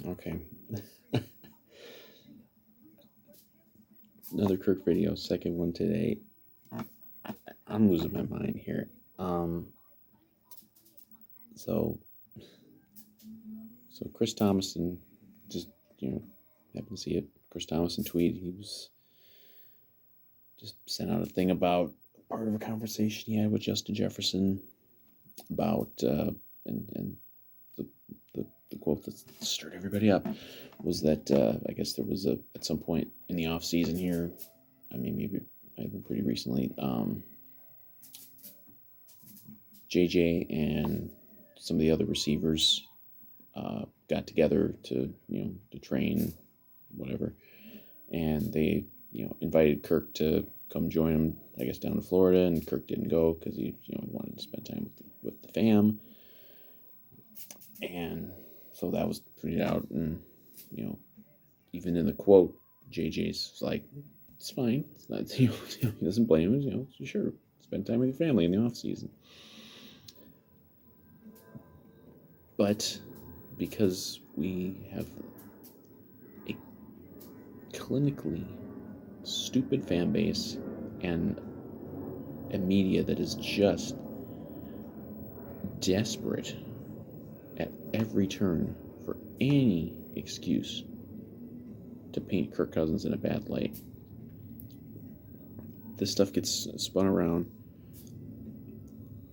Okay. Another Kirk video, second one today. I'm losing my mind here. So Chris Thomason, just happened to see it. Chris Thomason tweet. He was just sent out a thing about part of a conversation he had with Justin Jefferson about and the, the quote that stirred everybody up was that I guess there was at some point in the off season here. I mean, maybe it might have been pretty recently. JJ and some of the other receivers got together to train, whatever, and they invited Kirk to come join him. I guess down in Florida, and Kirk didn't go because he wanted to spend time with the fam, and so that was tweeted out, and even in the quote, JJ's like, it's fine. It's not, he doesn't blame him. Sure, spend time with your family in the off season. But because we have a clinically stupid fan base and a media that is just desperate at every turn for any excuse to paint Kirk Cousins in a bad light, this stuff gets spun around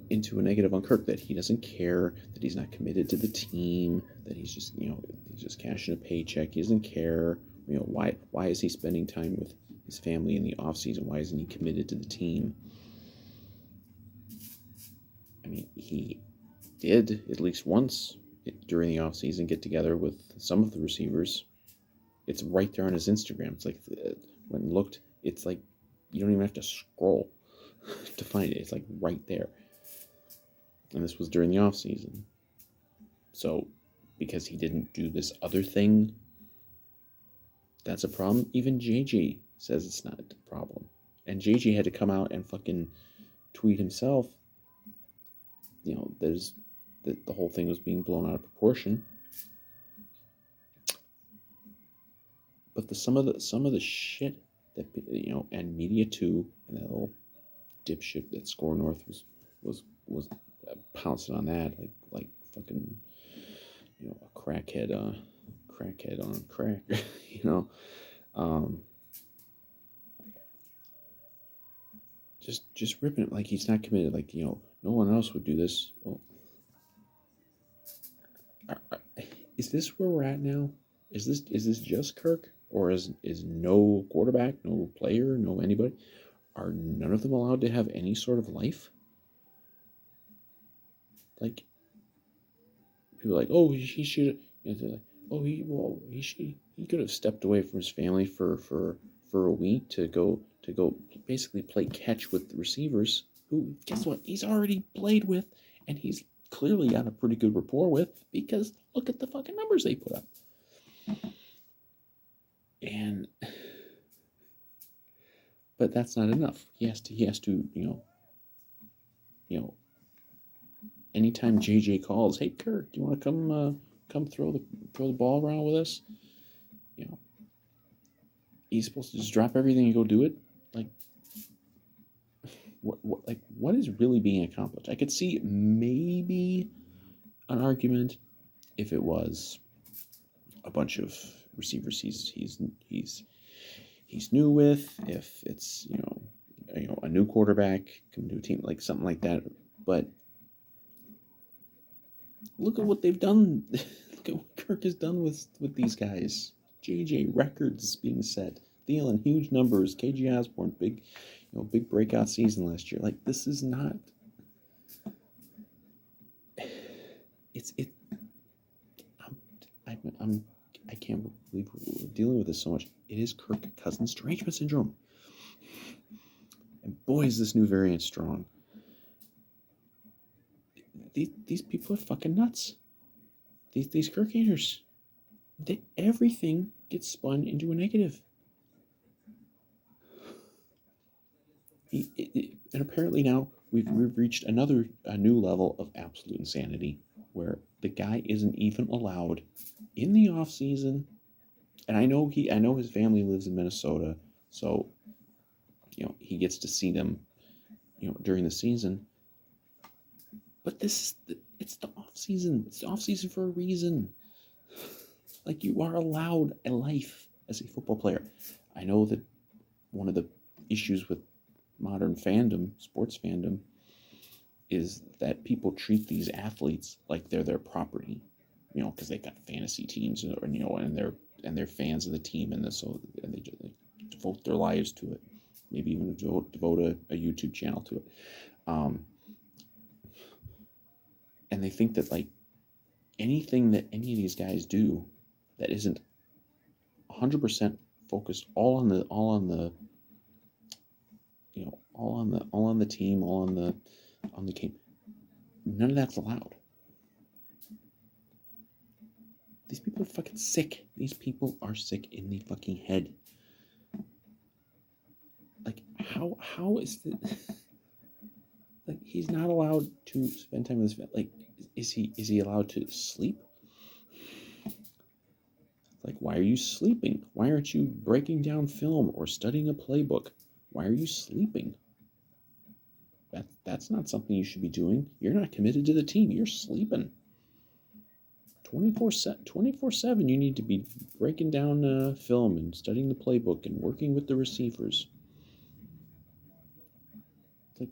into a negative on Kirk, that he doesn't care, that he's not committed to the team, that he's just he's just cashing a paycheck. He doesn't care. Why is he spending time with his family in the off season? Why isn't he committed to the team? I mean, he did at least once during the off season get together with some of the receivers. It's right there on his Instagram. It's like when looked, it's like you don't even have to scroll to find it. It's like right there. And this was during the off season. So because he didn't do this other thing, that's a problem. Even JJ says it's not a problem. And JJ had to come out and fucking tweet himself. There's the whole thing was being blown out of proportion. But some of the shit that and Media 2 and that little dipshit that Score North was pouncing on that like fucking a crackhead on crack. Just ripping it like he's not committed, like no one else would do this. Well, is this where we're at now? Is this just Kirk, or is no quarterback, no player, no anybody, are none of them allowed to have any sort of life? Like, people are like, oh, he should. They're like, oh, he could have stepped away from his family for a week to go basically play catch with the receivers, who, guess what, he's already played with, and he's clearly got a pretty good rapport with, because look at the fucking numbers they put up. And but that's not enough. He has to anytime JJ calls, hey Kirk, do you want to come throw the ball around with us? He's supposed to just drop everything and go do it. Like, what is really being accomplished? I could see maybe an argument if it was a bunch of receivers he's new with, if it's a new quarterback coming to a team, like something like that. But look at what they've done. Look at what Kirk has done with these guys. JJ, records being set. Thielen, huge numbers. KG Osborne, big breakout season last year. Like, this is not. I can't believe we're dealing with this so much. It is Kirk Cousins derangement syndrome. And boy, is this new variant strong. These people are fucking nuts. These Kirk haters. Everything gets spun into a negative. And apparently now we've reached a new level of absolute insanity, where the guy isn't even allowed in the off season, and I know his family lives in Minnesota, so he gets to see them, during the season. But it's the off season. It's the off season for a reason. Like, you are allowed a life as a football player. I know that one of the issues with modern fandom, sports fandom, is that people treat these athletes like they're their property, because they got fantasy teams, or and they're fans of the team, and they devote their lives to it. Maybe even devote a YouTube channel to it, and they think that, like, anything that any of these guys do that isn't 100% focused all on the all on the team, all on the game, none of that's allowed. These people are fucking sick. These people are sick in the fucking head. Like, how is it? Like, he's not allowed to spend time with his family. Like, is he allowed to sleep? Like, why are you sleeping? Why aren't you breaking down film or studying a playbook? Why are you sleeping? That's not something you should be doing. You're not committed to the team. You're sleeping. 24/7, you need to be breaking down film and studying the playbook and working with the receivers. Like,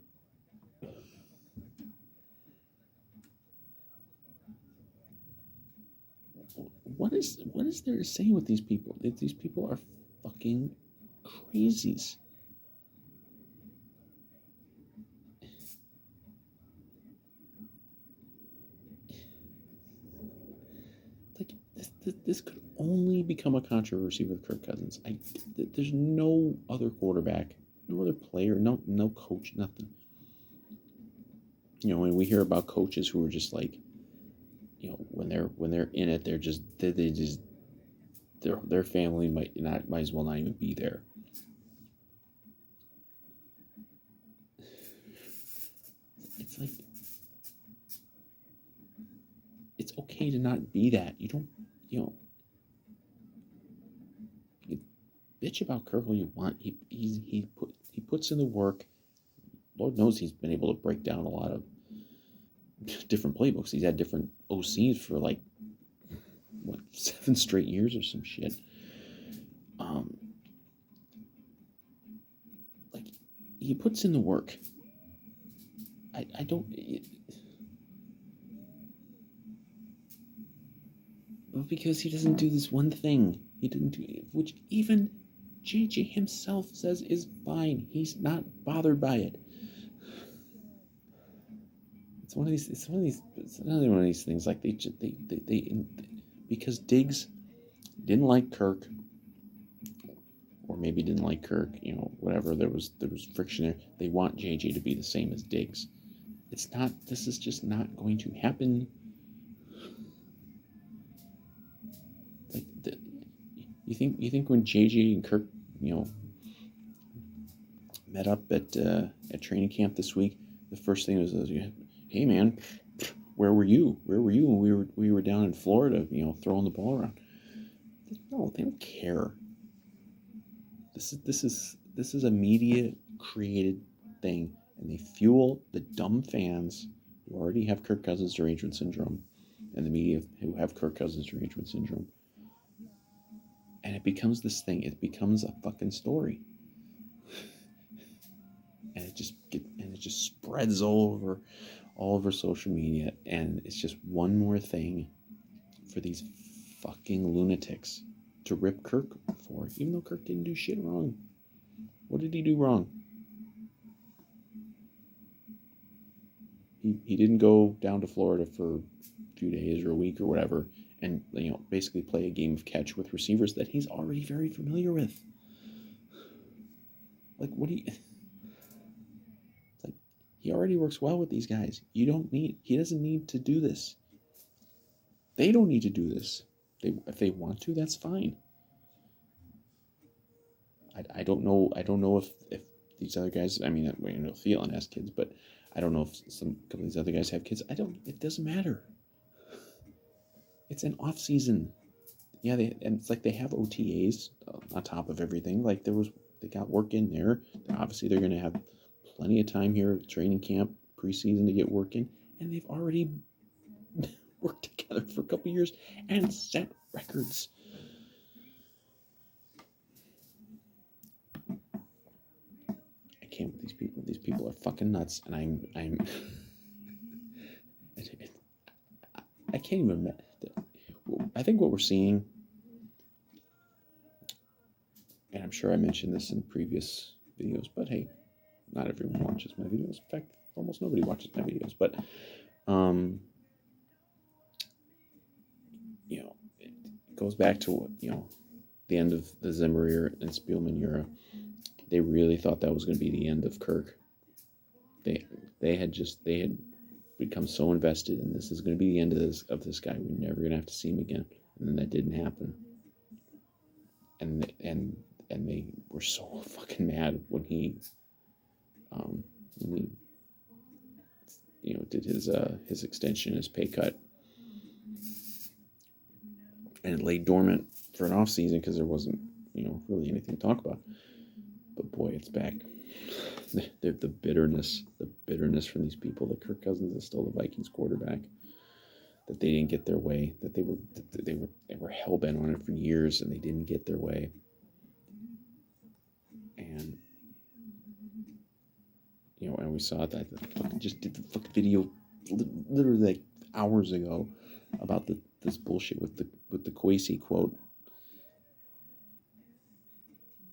what is there to say with these people? These people are fucking crazies. Like, this could only become a controversy with Kirk Cousins. There's no other quarterback, no other player, no coach, nothing. When we hear about coaches who are just like, when they're in it, they're just they just their family might as well not even be there. It's like, it's okay to not be that. You don't, you bitch about Kirk all you want. He puts in the work. Lord knows he's been able to break down a lot of different playbooks. He's had different OCs for, like, 7 straight years or some shit. Like, he puts in the work. I don't. But because he doesn't do this one thing, he didn't do it, which even JJ himself says is fine. He's not bothered by it. It's another one of these things. Like, they because Diggs didn't like Kirk, or maybe didn't like Kirk, whatever. There was friction there. They want JJ to be the same as Diggs. It's not. This is just not going to happen. Like, you think when JJ and Kirk, met up at training camp this week, the first thing was, hey man, where were you? Where were you when we were down in Florida, throwing the ball around? No, they don't care. This is a media created thing, and they fuel the dumb fans who already have Kirk Cousins derangement syndrome, and the media who have Kirk Cousins derangement syndrome. And it becomes this thing. It becomes a fucking story, and it just spreads all over social media, and it's just one more thing for these fucking lunatics to rip Kirk for, even though Kirk didn't do shit wrong. What did he do wrong? He didn't go down to Florida for a few days or a week or whatever, and basically play a game of catch with receivers that he's already very familiar with. Like, like, he already works well with these guys. He doesn't need to do this. They don't need to do this. If they want to, that's fine. I don't know if these other guys, I mean, Thielen has kids, but I don't know if a couple of these other guys have kids. It doesn't matter. It's an off season. Yeah, and it's like they have OTAs on top of everything. Like they got work in there. Obviously, they're going to have plenty of time here at training camp, preseason to get work in, and they've already worked together for a couple years and set records. I can't with these people. These people are fucking nuts, and I'm I can't even. I think what we're seeing, and I'm sure I mentioned this in previous videos, but hey, not everyone watches my videos. In fact, almost nobody watches my videos. But, it goes back to the end of the Zimmer and Spielman era. They really thought that was going to be the end of Kirk. They had become so invested in this is going to be the end of this guy. We're never going to have to see him again, and then that didn't happen. And they were so fucking mad when he did his extension, his pay cut, and it lay dormant for an off season because there wasn't really anything to talk about. But boy, it's back. The bitterness from these people that Kirk Cousins is still the Vikings quarterback, that they didn't get their way, that they were hell bent on it for years and they didn't get their way, and and we saw that just did the fucking video literally like hours ago about this bullshit with the Kwesi quote.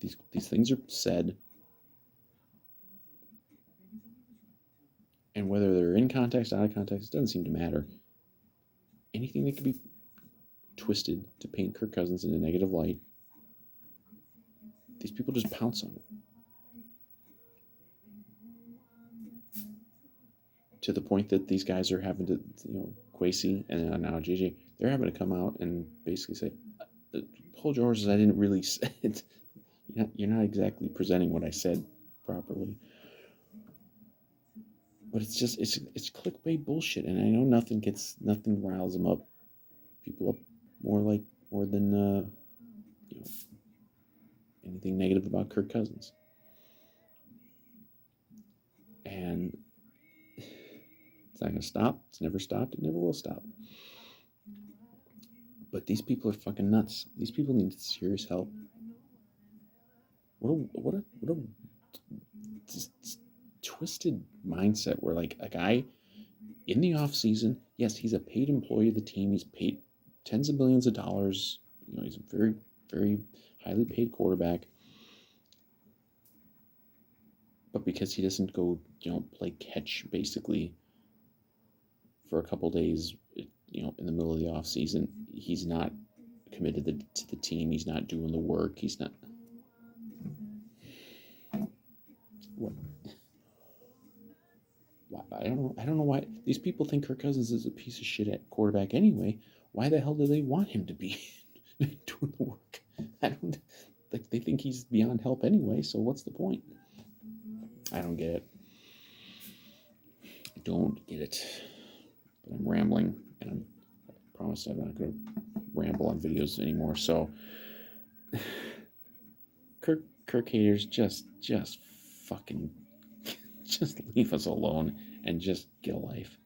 These things are said, and whether they're in context, out of context, it doesn't seem to matter. Anything that could be twisted to paint Kirk Cousins in a negative light, these people just pounce on it. To the point that these guys are having to, Kwesi and now JJ, they're having to come out and basically say, hold your horses, I didn't really say it. You're not exactly presenting what I said properly. But it's just, it's clickbait bullshit. And I know nothing riles them up, people up more than anything negative about Kirk Cousins. And it's not going to stop. It's never stopped. It never will stop. But these people are fucking nuts. These people need serious help. What a twisted mindset where like a guy in the off season, yes, he's a paid employee of the team. He's paid tens of millions of dollars. He's a very, very highly paid quarterback. But because he doesn't go, play catch basically for a couple days, in the middle of the off season, he's not committed to the team. He's not doing the work. He's not. What? I don't know why these people think Kirk Cousins is a piece of shit at quarterback anyway. Why the hell do they want him to be doing the work? They think he's beyond help anyway, so what's the point? I don't get it. I don't get it. But I'm rambling, and I promise I'm not going to ramble on videos anymore. So, Kirk haters, just fucking, just leave us alone and just get a life.